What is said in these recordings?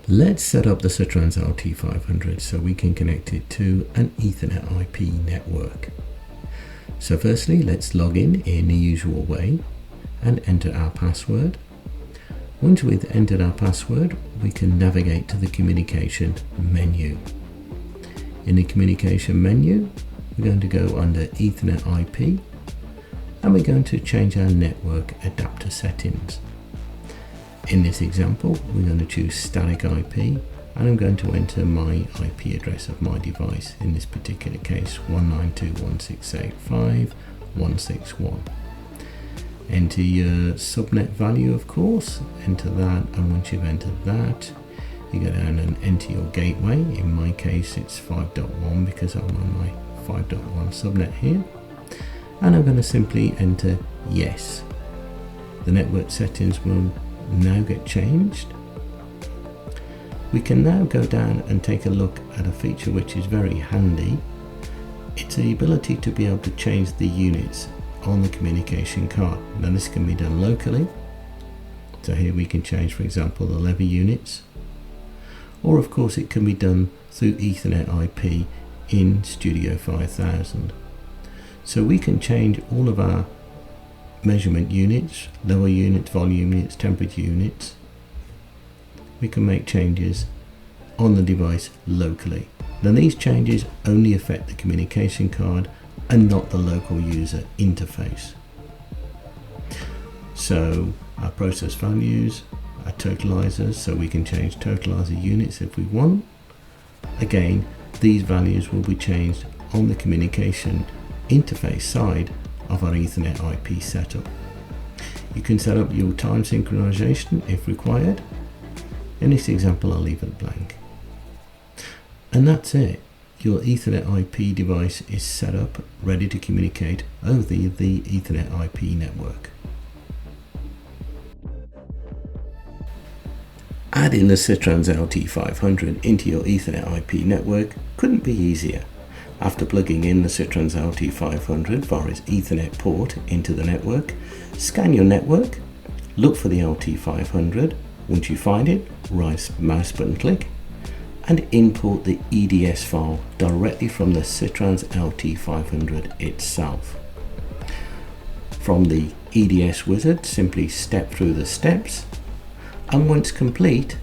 Let's set up the SITRANS LT500 so we can connect it to an Ethernet IP network. So firstly, let's log in the usual way and enter our password. Once we've entered our password, we can navigate to the communication menu. In the communication menu, we're going to go under Ethernet IP and we're going to change our network adapter settings. In this example, we're going to choose static IP and I'm going to enter my IP address of my device, in this particular case 192.168.5.161. Enter your subnet value, of course, enter that, and once you've entered that, you go down and enter your gateway. In my case it's 5.1 because I'm on my 5.1 subnet here, and I'm going to simply enter yes. The network settings will now get changed. We can now go down and take a look at a feature which is very handy. It's the ability to be able to change the units on the communication card. Now this can be done locally, so here we can change, for example, the lever units, or of course it can be done through Ethernet IP in Studio 5000. So we can change all of our measurement units, lower units, volume units, temperature units. We can make changes on the device locally. Now these changes only affect the communication card and not the local user interface. So our process values, our totalizers, so we can change totalizer units if we want. Again, these values will be changed on the communication interface side of our Ethernet IP setup. You can set up your time synchronization if required. In this example, I'll leave it blank. And that's it. Your Ethernet IP device is set up, ready to communicate over the Ethernet IP network. Adding the SITRANS LT500 into your Ethernet IP network couldn't be easier. After plugging in the SITRANS LT500 via its Ethernet port into the network, scan your network, look for the LT500. Once you find it, right mouse button click and import the EDS file directly from the SITRANS LT500 itself. From the EDS wizard, simply step through the steps, and once complete,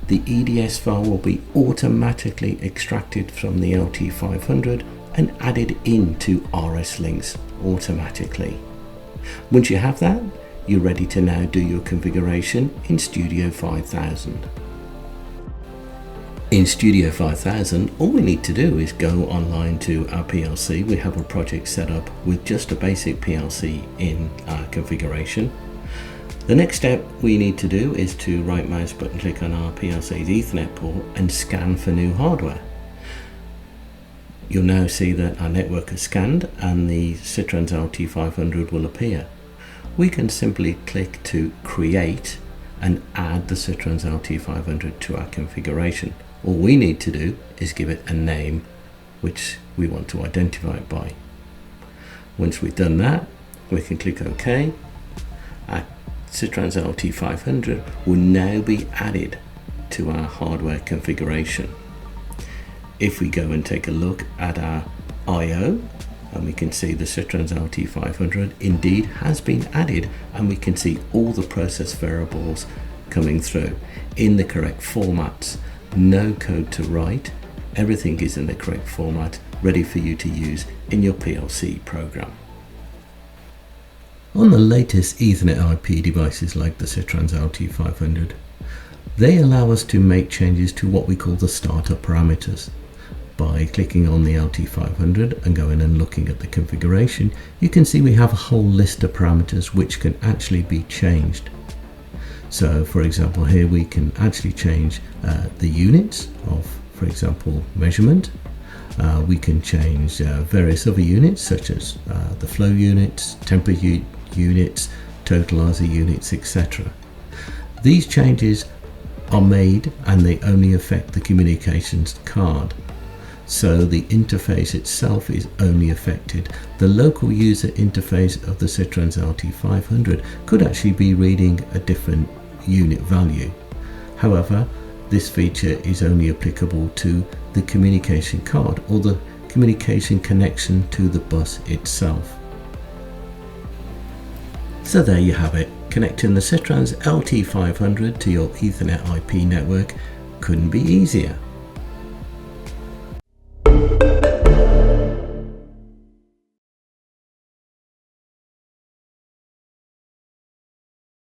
the EDS file will be automatically extracted from the LT500 and added into RS links automatically. Once you have that, you're ready to now do your configuration in Studio 5000. In Studio 5000, all we need to do is go online to our PLC. We have a project set up with just a basic PLC in our configuration. The next step we need to do is to right mouse button click on our PLC's Ethernet port and scan for new hardware. You'll now see that our network is scanned and the SITRANS LT500 will appear. We can simply click to create and add the SITRANS LT500 to our configuration. All we need to do is give it a name which we want to identify it by. Once we've done that, we can click OK. Our SITRANS LT500 will now be added to our hardware configuration. If we go and take a look at our I/O, and we can see the SITRANS LT500 indeed has been added, and we can see all the process variables coming through in the correct formats. No code to write, everything is in the correct format, ready for you to use in your PLC program. On the latest Ethernet IP devices like the SITRANS LT500, they allow us to make changes to what we call the startup parameters. By clicking on the LT500 and going and looking at the configuration, you can see we have a whole list of parameters which can actually be changed. So for example, here we can actually change the units of, for example, measurement. We can change various other units such as the flow units, temperature units, totalizer units, etc. These changes are made and they only affect the communications card. So the interface itself is only affected. The local user interface of the SITRANS LT500 could actually be reading a different unit value. However, this feature is only applicable to the communication card or the communication connection to the bus itself. So there you have it. Connecting the SITRANS LT500 to your Ethernet IP network couldn't be easier.